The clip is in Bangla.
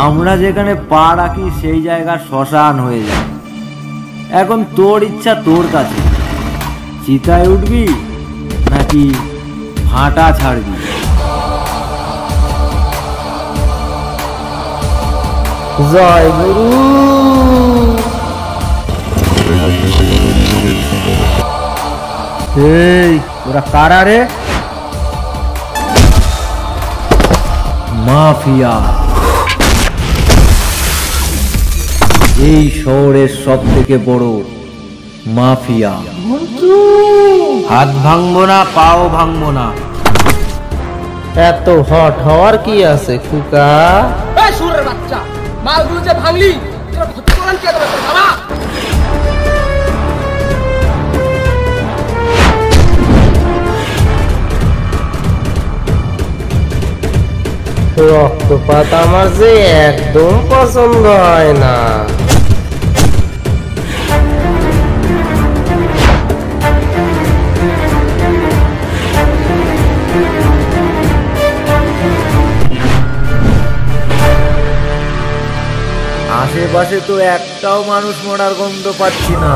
আমরা যেখানে পা রাখি সেই জায়গা শ্মশান হয়ে যায়। এখন তোর ইচ্ছা, তোর কাছে চিতায় উঠবি নাকি ভাটা ছাড়বি। জয় গুরু। এই ওরা কারা রে? মাফিয়া। এই শহরের সব থেকে বড় মাফিয়া। হাত ভাঙবো না, পাও ভাঙবো না। এত হট হওয়ার কি আছে খুকা? সুরের বাচ্চা, মালগুলো যে ভাঙলি তোরা ক্ষতি করেন কে দেবে বাবা? রক্তপাত আমার যে একদম পছন্দ হয় না। আশেপাশে তো একটাও মানুষ মরার গন্ধ পাচ্ছি না।